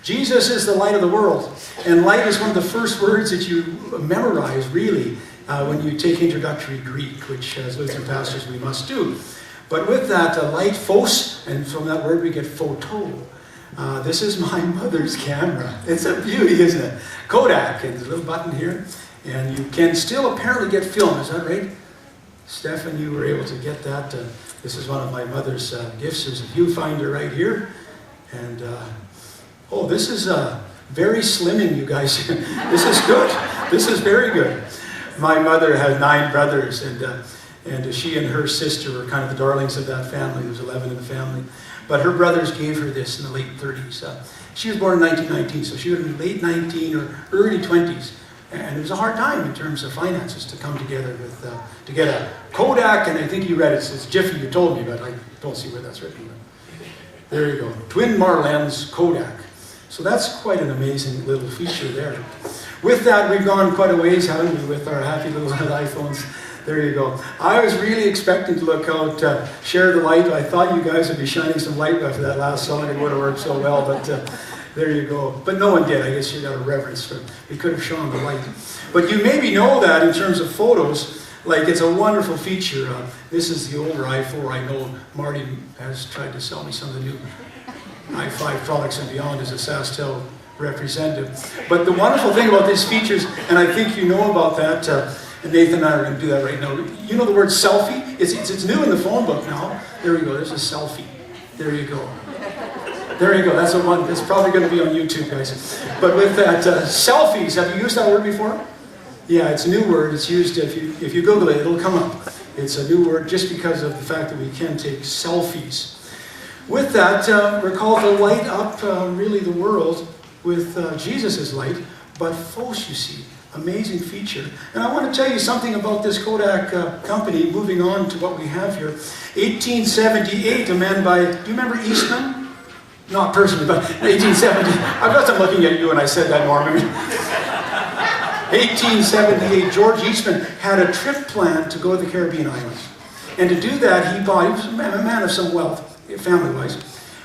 Jesus is the light of the world. And light is one of the first words that you memorize, really, when you take introductory Greek, which as Lutheran pastors we must do. But with that light, phos, and from that word we get photo. This is my mother's camera. It's a beauty, isn't it? Kodak, and there's a little button here. And you can still apparently get film, is that right? Stefan, you were able to get that. This is one of my mother's gifts. There's a viewfinder right here. And, oh, this is very slimming, you guys. This is good. This is very good. My mother had 9 brothers, and she and her sister were kind of the darlings of that family. There was 11 in the family. But her brothers gave her this in the late 30s. She was born in 1919, so she would have been late 19 or early 20s. And it was a hard time in terms of finances to come together with, to get a Kodak, and I think you read it, it's Jiffy, you told me, but I don't see where that's written. There you go, twin Marlens Kodak. So that's quite an amazing little feature there. With that, we've gone quite a ways, haven't we, with our happy little iPhones. There you go. I was really expecting to look out, share the light. I thought you guys would be shining some light after that last song. It would have worked so well, but there you go. But no one did. I guess you got a reverence for it. We could have shown the light. But you maybe know that in terms of photos, like it's a wonderful feature. This is the older i4. I know Marty has tried to sell me some of the new i5 products and beyond as a SaskTel representative. But the wonderful thing about these features, and I think you know about that, and Nathan and I are going to do that right now. You know the word selfie? It's new in the phone book now. There you go. There's a selfie. There you go. There you go. That's the one. It's probably going to be on YouTube, guys. But with that, selfies. Have you used that word before? Yeah, it's a new word. It's used, if you Google it, it'll come up. It's a new word just because of the fact that we can take selfies. With that, we're called to light up really the world with Jesus' light. But phos, you see, amazing feature. And I want to tell you something about this Kodak company, moving on to what we have here. 1878, a man by, do you remember Eastman? Not personally, but 1870. I guess I'm looking at you when I said that, Norman. 1878, George Eastman had a trip planned to go to the Caribbean islands. And to do that, he was a man of some wealth, family-wise,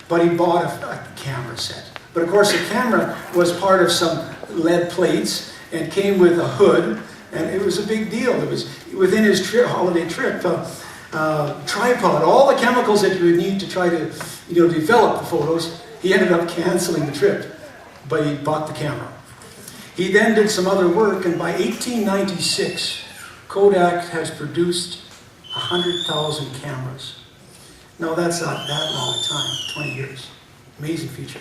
but he bought a camera set. But of course, the camera was part of some lead plates and came with a hood, and it was a big deal. It was within his holiday trip, tripod, all the chemicals that you would need to try to, develop the photos. He ended up canceling the trip, but he bought the camera. He then did some other work, and by 1896, Kodak has produced 100,000 cameras. Now that's not that long a time, 20 years. Amazing feature.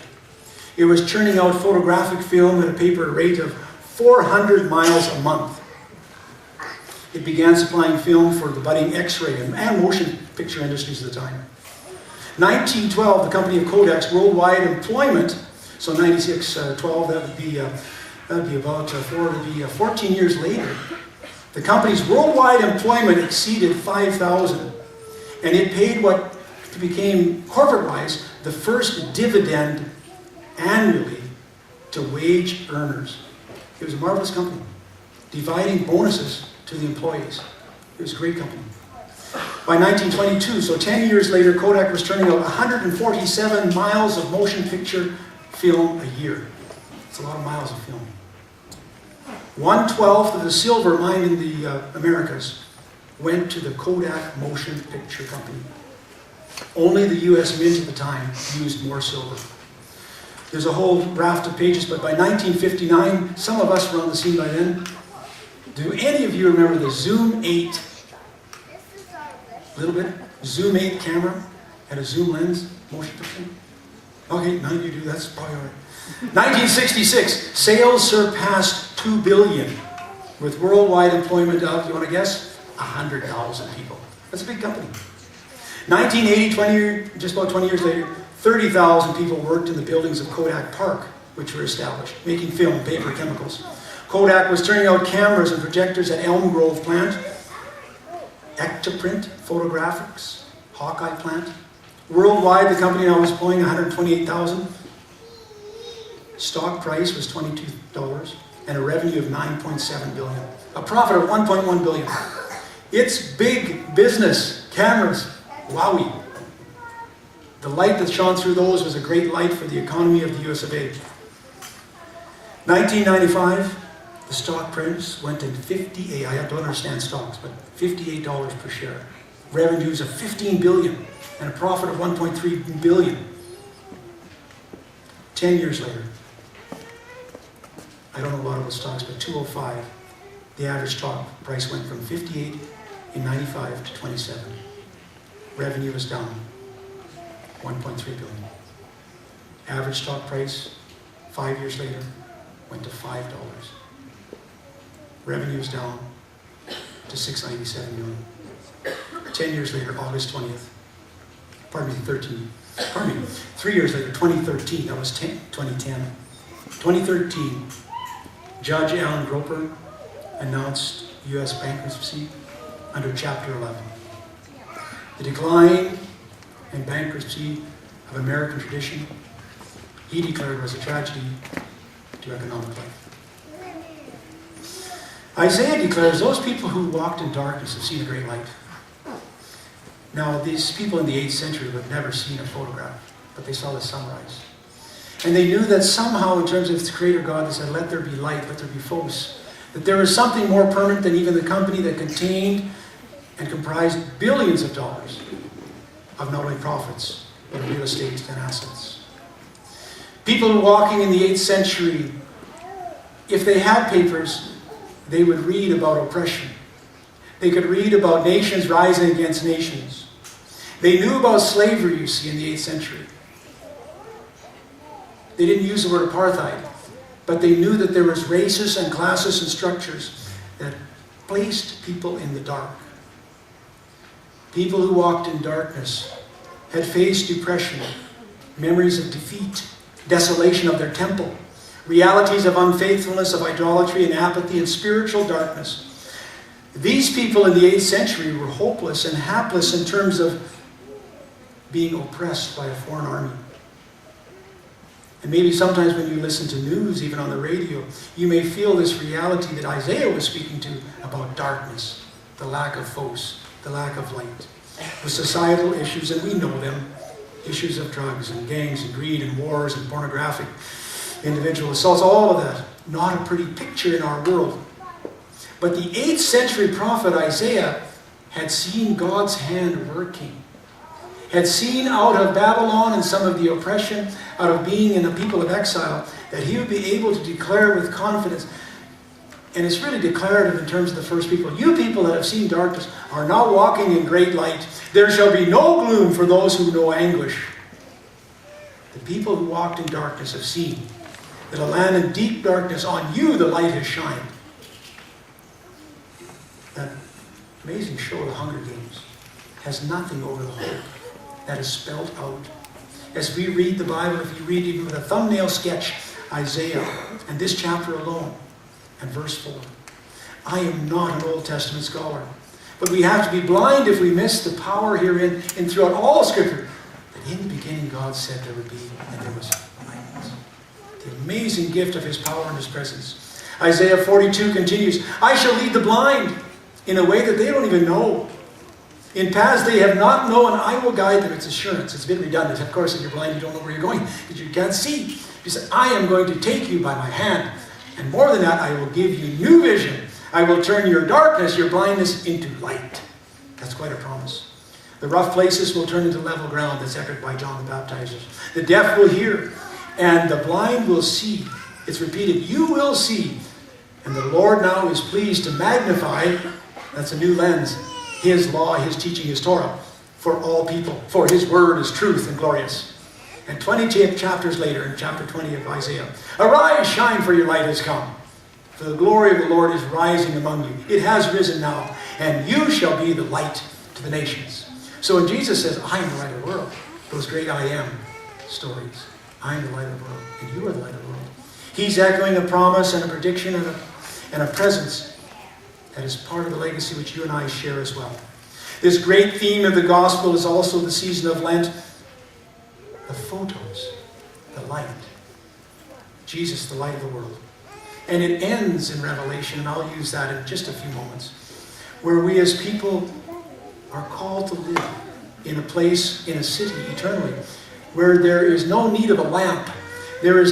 It was churning out photographic film at a paper rate of 400 miles a month. It began supplying film for the budding X-ray and motion picture industries at the time. 1912, the company of Kodak's worldwide employment, so 96, 12, that would be about 14 years later. The company's worldwide employment exceeded 5,000, and it paid what became corporate-wise the first dividend annually to wage earners. It was a marvelous company, dividing bonuses to the employees. It was a great company. By 1922, so 10 years later, Kodak was turning out 147 miles of motion picture film a year. It's a lot of miles of film. 1/12 of the silver mined in the Americas went to the Kodak Motion Picture Company. Only the U.S. Mint at the time used more silver. There's a whole raft of pages, but by 1959, some of us were on the scene by then. Do any of you remember the Zoom 8? A little bit? Zoom 8 camera had a zoom lens, motion picture. Okay, none of you do, that's probably all right. 1966, sales surpassed 2 billion with worldwide employment of, you want to guess? 100,000 people. That's a big company. 1980, just about 20 years later, 30,000 people worked in the buildings of Kodak Park, which were established, making film, paper, chemicals. Kodak was turning out cameras and projectors at Elm Grove plant, Ectoprint Photographics, Hawkeye plant. Worldwide, the company now was employing 128,000. Stock price was $22 and a revenue of $9.7 billion. A profit of $1.1 billion. It's big business. Cameras. Wowie. The light that shone through those was a great light for the economy of the US of A. 1995, the stock price went to $58, I don't understand stocks, but $58 per share. Revenues of $15 billion and a profit of $1.3 billion. 10 years later, I don't know a lot about stocks, but 205, the average stock price went from 58 in 95 to 27. Revenue was down 1.3 billion. Average stock price 5 years later went to $5. Revenue was down to 697 million. 10 years later, August 20th, 3 years later, 2013, that was 2010. 2013, Judge Alan Groper announced U.S. bankruptcy under Chapter 11. The decline and bankruptcy of American tradition, he declared, was a tragedy to economic life. Isaiah declares those people who walked in darkness have seen a great light. Now, these people in the 8th century would have never seen a photograph, but they saw the sunrise. And they knew that somehow, in terms of the Creator God, that said, let there be light, let there be phos, that there was something more permanent than even the company that contained and comprised billions of dollars of not only profits, but real estate and assets. People walking in the 8th century, if they had papers, they would read about oppression. They could read about nations rising against nations. They knew about slavery, you see, in the 8th century. They didn't use the word apartheid, but they knew that there was races and classes and structures that placed people in the dark. People who walked in darkness had faced depression, memories of defeat, desolation of their temple, realities of unfaithfulness, of idolatry and apathy and spiritual darkness. These people in the 8th century were hopeless and hapless in terms of being oppressed by a foreign army. And maybe sometimes when you listen to news, even on the radio, you may feel this reality that Isaiah was speaking to about darkness, the lack of phos, the lack of light, the societal issues, and we know them, issues of drugs and gangs and greed and wars and pornographic individual assaults, all of that. Not a pretty picture in our world. But the 8th century prophet Isaiah had seen God's hand working, had seen out of Babylon and some of the oppression, out of being in the people of exile, that he would be able to declare with confidence. And it's really declarative in terms of the first people. You people that have seen darkness are now walking in great light. There shall be no gloom for those who know anguish. The people who walked in darkness have seen that a land in deep darkness, on you the light has shined. That amazing show, The Hunger Games, has nothing over the hope that is spelled out. As we read the Bible, if you read even with a thumbnail sketch, Isaiah, and this chapter alone, and verse 4. I am not an Old Testament scholar, but we have to be blind if we miss the power herein and throughout all Scripture. That in the beginning God said there would be, and there was light. The amazing gift of His power and His presence. Isaiah 42 continues, I shall lead the blind in a way that they don't even know. In paths they have not known, I will guide them. It's assurance. It's a bit redundant. Of course, if you're blind, you don't know where you're going because you can't see. He said, I am going to take you by my hand. And more than that, I will give you new vision. I will turn your darkness, your blindness, into light. That's quite a promise. The rough places will turn into level ground. That's echoed by John the Baptizer. The deaf will hear, and the blind will see. It's repeated, you will see. And the Lord now is pleased to magnify, that's a new lens, His law, His teaching, His Torah, for all people. For His word is truth and glorious. And 20 chapters later, in chapter 20 of Isaiah, arise, shine, for your light has come. For the glory of the Lord is rising among you. It has risen now, and you shall be the light to the nations. So when Jesus says, I am the light of the world, those great I am stories, I am the light of the world, and you are the light of the world. He's echoing a promise and a prediction and a presence that is part of the legacy which you and I share as well. This great theme of the gospel is also the season of Lent. The photos, the light. Jesus, the light of the world. And it ends in Revelation, and I'll use that in just a few moments, where we as people are called to live in a place, in a city, eternally, where there is no need of a lamp. There is